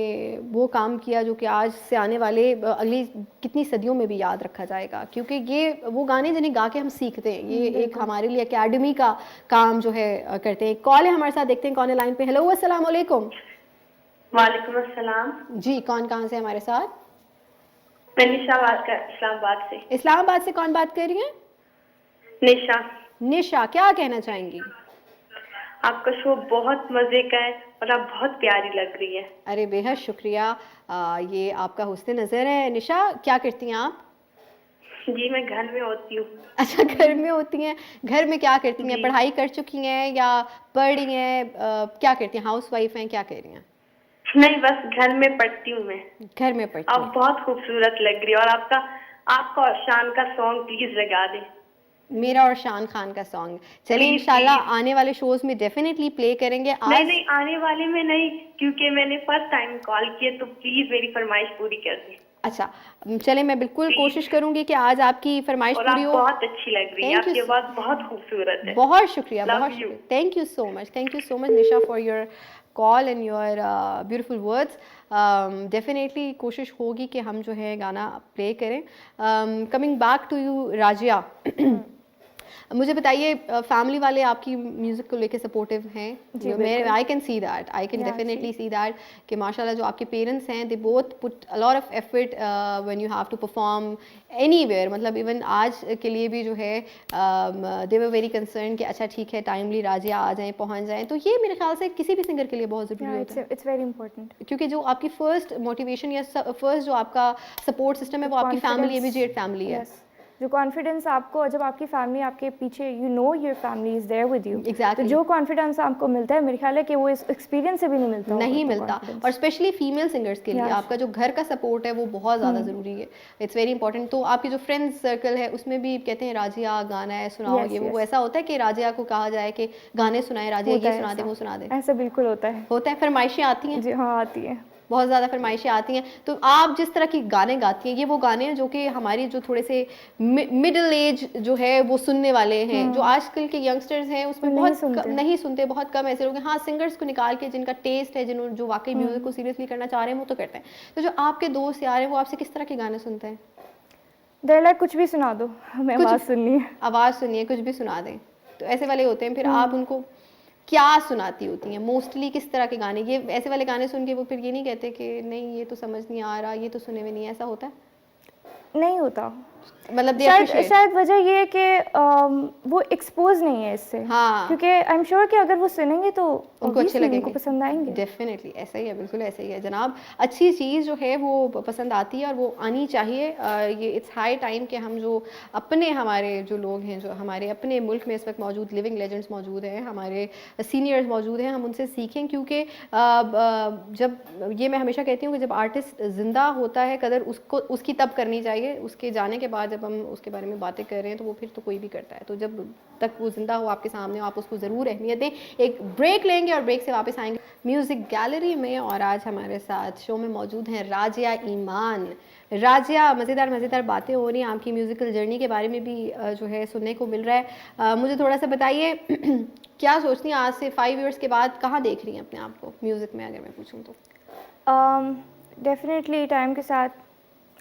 A: वो काम किया जो कि आज से आने वाले अगली कितनी सदियों में भी याद रखा जाएगा, क्योंकि ये वो गाने जिन्हें गा के हम सीखते हैं, ये एक हमारे लिए एकेडमी का काम जो है करते हैं। कॉल है हमारे साथ, देखते हैं कौन है लाइन पे। हेलो, अस्सलाम वालेकुम।
F: वालेकुम अस्सलाम
A: जी, कौन कहाँ से हमारे साथ?
F: मैं निशा बात कर इस्लामाबाद से।
A: इस्लामाबाद से कौन बात कर रही है?
F: निशा।
A: निशा, क्या कहना चाहेंगी?
F: आपका शो बहुत मजे का है और आप बहुत प्यारी लग रही है।
A: अरे बेहद शुक्रिया, ये आपका हुस्न नज़र है। निशा, क्या करती हैं आप?
F: जी मैं घर में होती हूँ।
A: अच्छा, घर में होती हैं। घर में क्या करती हैं? पढ़ाई कर चुकी हैं या पढ़ रही हैं? क्या करती हैं? हाउस वाइफ हैं, क्या कर रही हैं?
F: नहीं, बस घर में पढ़ती हूँ मैं।
A: घर में पढ़ती
F: आप
A: हैं।
F: बहुत खूबसूरत लग रही है और आपका और शान का सॉन्ग प्लीज लगा दें।
A: मेरा और शान खान का सॉन्ग, चलिए इंशाल्लाह आने वाले शोज में डेफिनेटली प्ले करेंगे। आज
F: नहीं आने वाले में नहीं, क्योंकि मैंने फर्स्ट टाइम कॉल किया, तो प्लीज मेरी फरमाइश पूरी कर दें।
A: अच्छा, चले मैं बिल्कुल कोशिश करूंगी कि आज आपकी फरमाइश
F: और
A: पूरी
F: आप
A: हो।
F: बहुत अच्छी लग रही है,
A: Thank you
F: आपकी
A: so-
F: आवाज बहुत खूबसूरत है।
A: बहुत शुक्रिया,
F: Love
A: बहुत
F: you.
A: शुक्रिया। Thank you so much, thank you so much Nisha for your call and your beautiful words. Definitely कोशिश होगी कि हम जो है गाना प्ले करें। कमिंग बैक टू यू राजिया, मुझे बताइए फैमिली वाले आपकी म्यूज़िक को लेके सपोर्टिव हैं? मैं I can see that, I can definitely see that कि माशाल्लाह जो आपके पेरेंट्स हैं, they both put a lot of effort when you have to perform anywhere. मतलब इवन आज के लिए भी जो है दे वर वेरी कंसर्न कि अच्छा ठीक है टाइमली राजिया आ जाएं, पहुंच जाएं। तो ये मेरे ख्याल से किसी भी सिंगर के लिए बहुत ज़रूरी होता है।
C: इट्स वेरी इंपॉर्टेंट,
A: क्योंकि जो आपकी फर्स्ट मोटिवेशन या फर्स्ट जो आपका सपोर्ट सिस्टम है वो आपकी फैमिली, इमीडिएट फैमिली है।
C: जो कॉन्फिडेंस आपको, जब आपकी फैमिली आपके पीछे, you know your family is there with you,
A: Exactly.
C: तो जो कॉन्फिडेंस आपको मिलता है, मेरे ख्याल है कि वो इस एक्सपीरियंस से भी नहीं मिलता,
A: नहीं मिलता। और स्पेशली फीमेल सिंगर्स के लिए आपका जो घर का सपोर्ट है वो बहुत ज़्यादा ज़रूरी है। It's very important. तो आपकी जो फ्रेंड्स सर्कल है उसमें भी कहते हैं राजिया गाना है सुनाओ, ये वो ऐसा होता है कि राजिया को कहा जाए कि गाने सुनाए, राजिया ये सुना दे, वो सुना दे?
C: ऐसा बिल्कुल होता है,
A: फरमाइशें आती हैं?
C: जी हाँ, आती है,
A: बहुत ज़्यादा फरमाइशें आती हैं। तो आप जिस तरह की गाने गाती हैं, ये वो गाने हैं जो कि हमारी जो थोड़े से मिडिल एज जो है वो सुनने वाले हैं, जो आजकल के यंगस्टर्स हैं उसमें बहुत नहीं सुनते, बहुत कम ऐसे लोग हैं। हाँ, सिंगर्स को निकाल के जिनका टेस्ट है, जिन्होंने जो वाकई म्यूज़िक को सीरियसली करना चाह रहे हैं वो तो करते हैं। तो जो आपके दोस्त यार हैं वो आपसे किस तरह के गाने सुनते हैं?
C: देयर लाइक कुछ भी सुना दो, हमें आवाज़ सुननी है,
A: आवाज़ सुनिए, कुछ भी सुना दें, तो ऐसे वाले होते हैं। फिर आप उनको क्या सुनाती होती हैं मोस्टली, किस तरह के गाने? ये ऐसे वाले गाने सुन के वो फिर ये नहीं कहते कि नहीं ये तो समझ नहीं आ रहा, ये तो सुने में नहीं, ऐसा होता है?
C: नहीं होता,
A: मतलब
C: शायद वजह ये है कि वो एक्सपोज नहीं है इससे।
A: हाँ,
C: क्योंकि आई एम श्योर कि अगर वो सुनेंगे तो
A: उनको अच्छे लगेंगे,
C: उनको पसंद आएंगे।
A: डेफिनेटली ऐसा ही है, बिल्कुल ऐसा ही है जनाब। अच्छी चीज़ जो है वो पसंद आती है और वो आनी चाहिए। ये इट्स हाई टाइम कि हम जो अपने, हमारे जो लोग हैं जो हमारे अपने मुल्क में इस वक्त मौजूद लिविंग लेजेंड्स मौजूद हैं, हमारे सीनियर्स मौजूद हैं, हम उनसे सीखें। क्योंकि जब ये मैं हमेशा कहती हूँ कि जब आर्टिस्ट ज़िंदा होता है कदर उसकी तब करनी चाहिए, उसके जाने के बाद जब हम उसके बारे में बातें कर रहे हैं तो वो फिर तो कोई भी करता है। तो जब तक वो जिंदा हो आपके सामने, आप उसको ज़रूर अहमियत दें। एक ब्रेक लेंगे और ब्रेक से वापस आएंगे। म्यूज़िक गैलरी में और आज हमारे साथ शो में मौजूद हैं राजिया ईमान। राजिया, मज़ेदार बातें हो रही हैं, आपकी म्यूज़िकल जर्नी के बारे में भी जो है सुनने को मिल रहा है। मुझे थोड़ा सा बताइए क्या सोचती हैं आज से 5 इयर्स के बाद कहाँ देख रही हैं अपने आप को म्यूज़िक में, अगर मैं पूछूँ तो?
C: डेफिनेटली टाइम के साथ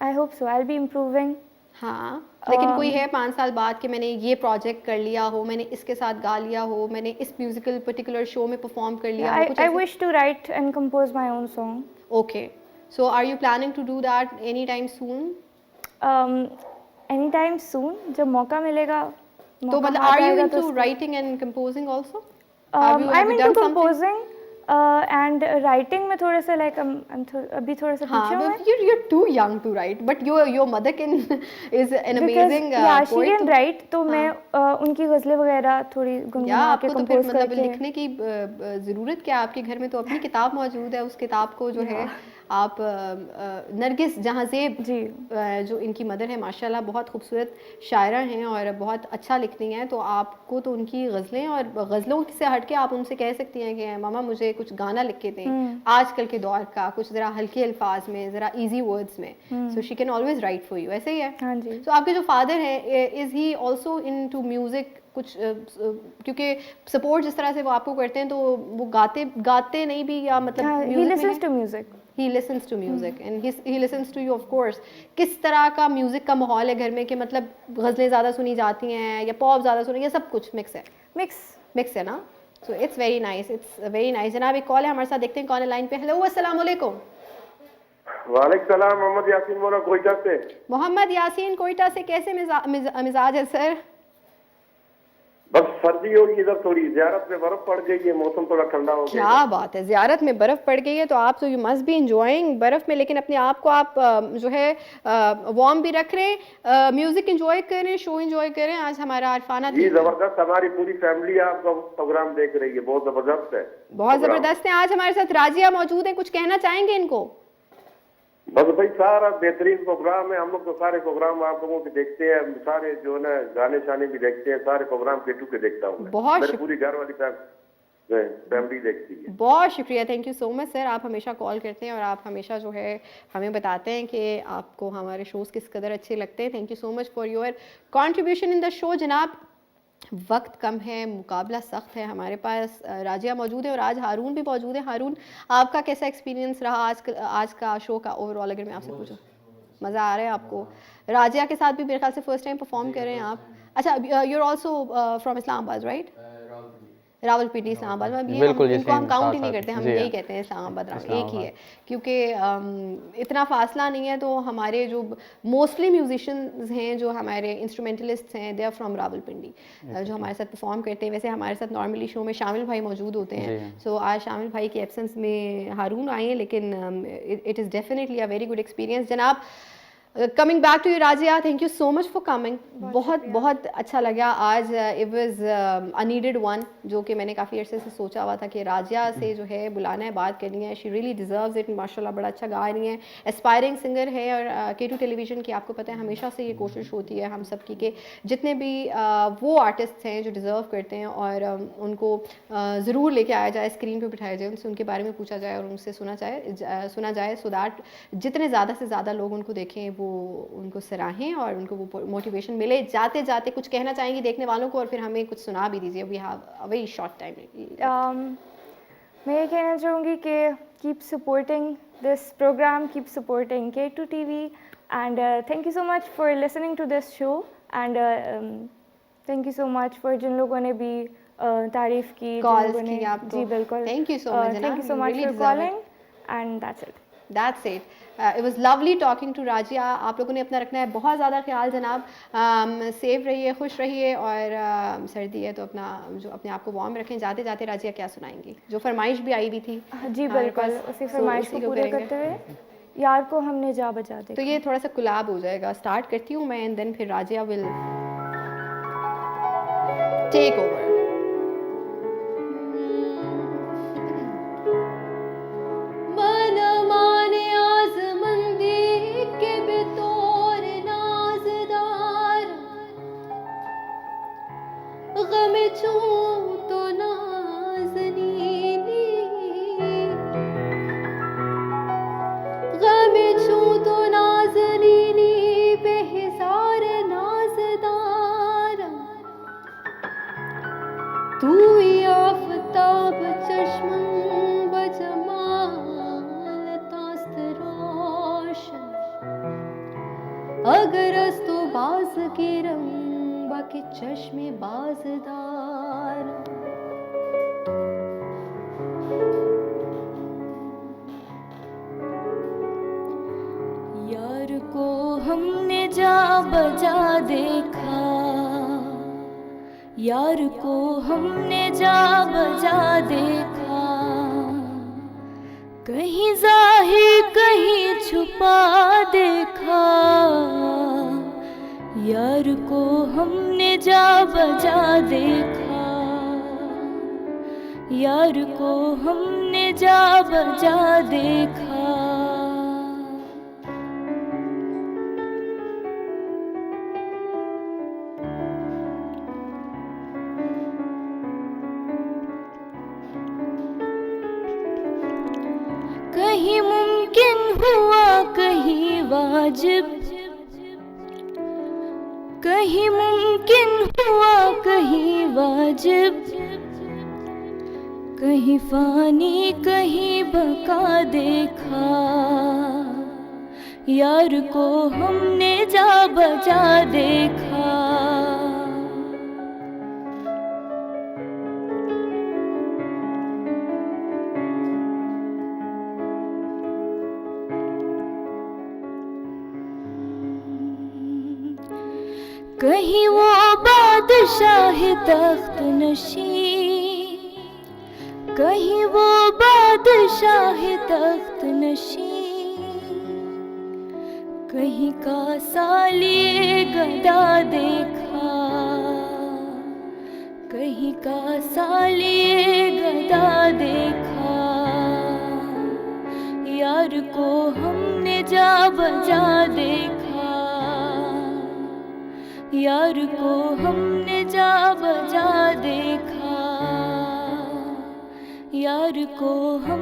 C: I hope so I will be improving.
A: हाँ, लेकिन कोई है 5 साल बाद कि मैंने ये प्रोजेक्ट कर लिया हो, मैंने इसके साथ गा लिया हो, मैंने इस म्यूजिकल पर्टिकुलर शो में परफॉर्म कर लिया हो, कुछ
C: I
A: ऐसे?
C: wish to write and compose my own song.
A: Okay, so are you planning to do that anytime soon?
C: Anytime soon, जब मौका मिलेगा।
A: तो
C: मौका
A: मतलब
C: हाथ
A: are you
C: आएगा
A: into
C: तो
A: writing and composing also? Have you
C: I'm
A: ever
C: into
A: done something?
C: composing and writing में थोड़ा सा like अभी थोड़ा सा
A: हाँ,
C: पीछे हूँ मैं।
A: but you're too young to write, but your mother is an amazing
C: yeah, she
A: poet.
C: can write, तो मैं उनकी गज़लें वगैरह थोड़ी गुनगुना के
A: आपको तो फिर
C: कंपोज
A: मतलब
C: करके।
A: लिखने की ज़रूरत क्या, आपके घर में तो अपनी किताब मौजूद है, उस किताब को जो है आप नरगिस जहाँज़ेब
C: जी
A: जो इनकी मदर है माशाल्लाह बहुत खूबसूरत शायरा हैं और बहुत अच्छा लिखती हैं, तो आपको तो उनकी गज़लें और गज़लों से हट के आप उनसे कह सकती हैं कि मामा मुझे कुछ गाना लिख के दें आजकल के दौर का, कुछ ज़रा हल्के अल्फाज में, ज़रा इजी वर्ड्स में, so she can always right for you. ऐसे ही है?
C: हाँ जी।
A: तो आपके जो फादर हैं, is he also into music कुछ क्योंकि सपोर्ट जिस तरह से वो आपको करते हैं तो वो गाते नहीं भी, या मतलब
C: he listens to music.
A: He listens to music and he listens to you of course. किस तरह का म्यूजिक का माहौल है घर में कि मतलब गज़लें ज़्यादा सुनी जाती हैं या पॉप ज़्यादा सुनी, या सब कुछ मिक्स है? मिक्स है ना, सो इट्स वेरी नाइस। जनाब एक कॉल है हमारे साथ, देखते हैं कौन है लाइन पे। हेलो, अस्सलाम वालेकुम।
D: वालेकुम सलाम, मोहम्मद यासीन बोला कोयटा से।
A: मोहम्मद यासीन कोयटा से, कैसे मिजाज है सर?
D: बस सर्दी होगी इधर, थोड़ी ज़ियारत में बर्फ पड़ गई है, मौसम थोड़ा ठंडा हो गया।
A: क्या बात है, ज़ियारत में बर्फ़ पड़ गई है, तो आप तो यू मस्ट बी इंजॉइंग बर्फ़ में, लेकिन अपने आप को आप जो है वार्म भी रख रहे हैं, म्यूज़िक इंजॉय करें, शो इंजॉय करें। आज हमारा अरफाना
D: जी ज़बरदस्त, हमारी पूरी फैमिली आपका प्रोग्राम देख रही है, बहुत ज़बरदस्त है।
A: बहुत ज़बरदस्त है। आज हमारे साथ राजिया मौजूद है, कुछ कहना चाहेंगे इनको?
D: बस भाई सारा बेहतरीन प्रोग्राम है, हम लोग तो सारे प्रोग्राम आप लोगों के देखते हैं, सारे जो है ना गाने शाने भी देखते हैं, सारे प्रोग्राम केटू के देखता हूँ।
A: बहुत
D: मेरी पूरी घर वाली फैमिली देखती है।
A: बहुत शुक्रिया, thank you so much sir. आप हमेशा कॉल करते हैं और आप हमेशा जो है हमें बताते हैं कि आपको हमारे शोज़ किस कदर अच्छे लगते हैं। Thank you so much for your contribution in the show. जनाब वक्त कम है, मुकाबला सख्त है, हमारे पास राजिया मौजूद है और आज हारून भी मौजूद है। हारून, आपका कैसा एक्सपीरियंस रहा आज का शो का ओवरऑल, अगर मैं आपसे पूछूं? मज़ा आ रहा है आपको? राजिया के साथ भी मेरे ख्याल से फर्स्ट टाइम परफॉर्म कर रहे हैं आप। अच्छा, you are also from Islamabad right? Rawalpindi Islamabad में भी इनको हम काउंट ही नहीं करते, हम यही कहते हैं इस्लामाबाद एक ही है, क्योंकि इतना फासला नहीं है। तो हमारे जो मोस्टली म्यूजिशियंस हैं, जो हमारे इंस्ट्रूमेंटलिस्ट हैं, दे आर फ्रॉम रावलपिंडी, जो हमारे साथ परफॉर्म करते हैं। वैसे हमारे साथ नॉर्मली शो में शामिल भाई मौजूद होते हैं, सो आज शामिल भाई की एब्सेंस में हारून आए हैं, लेकिन it is definitely a very good experience. जनाब coming back to you Razia, thank you so much for coming, बहुत अच्छा लगा आज। It was a needed one, जो कि मैंने काफ़ी अर्से से सोचा हुआ था कि राजिया से जो है बुलाना है, बात करनी है। शी रियली डिज़र्व्स इट, माशाल्लाह बड़ा अच्छा गा रही हैं, एस्पायरिंग सिंगर है। और K2 टेलीविज़न की आपको पता है हमेशा से ये कोशिश होती है हम सब की कि जितने भी वो आर्टिस्ट हैं जो डिज़र्व करते हैं और उनको ज़रूर लेके आया जाए, स्क्रीन पर बिठाया जाए, उनसे उनके बारे में पूछा जाए और उनसे सुना जाए, सो दैट जितने ज़्यादा से ज़्यादा लोग उनको देखें, वो उनको सराहें और उनको वो मोटिवेशन मिले। जाते जाते कुछ कहना चाहेंगी देखने वालों को और फिर हमें कुछ सुना भी दीजिए, we have a very short time.
C: मैं ये कहना चाहूँगी कि keep supporting this program, keep supporting K2 TV and thank you so much for listening to this show and thank you so much for जिन लोगों ने भी तारीफ़ की,
A: कॉल्स की आपको।
C: जी बिल्कुल,
A: thank you so much,
C: thank you so much for calling and that's it.
A: That's it. It was lovely talking to राजिया। आप लोगों ने अपना रखना है बहुत ज़्यादा ख्याल जनाब, सेफ रहिए, खुश रहिए और सर्दी है तो अपने आप को वार्म रखें। जाते जाते राजिया क्या सुनाएंगी, जो फरमाइश भी आई हुई थी?
C: जी बिल्कुल, उसी फरमाइश को पूरा करते हुए यार को हमने जा बजा दे।
A: तो ये थोड़ा सा कुलाब हो जाएगा, स्टार्ट करती हूँ मैं एंड देन फिर राजिया विल टेक ओवर।
G: तो नाज़नीनी
A: गरज तो बाज के रंग बाकी चश्मे बाजदार।
C: यार को हमने जा बजा देखा, यार को हमने जा बजा देखा, कहीं जाहिर कहीं छुपा देखा। यार को हमने जा बजा देखा, यार को हमने जा बजा देखा। कहीं मुमकिन हुआ कहीं वाजिब, कहीं मुमकिन हुआ कहीं वाजिब, कहीं फानी कहीं बका देखा। यार को हमने जा बजा देखा। कहीं वो बादशाह तख्त नशी, कहीं वो बादशाह तख्त नशी, कहीं का सालिए गदा देखा, कहीं का सालिए गदा देखा। यार को हमने जा बजा देखा, यार को हमने जा बजा देखा, यार को हम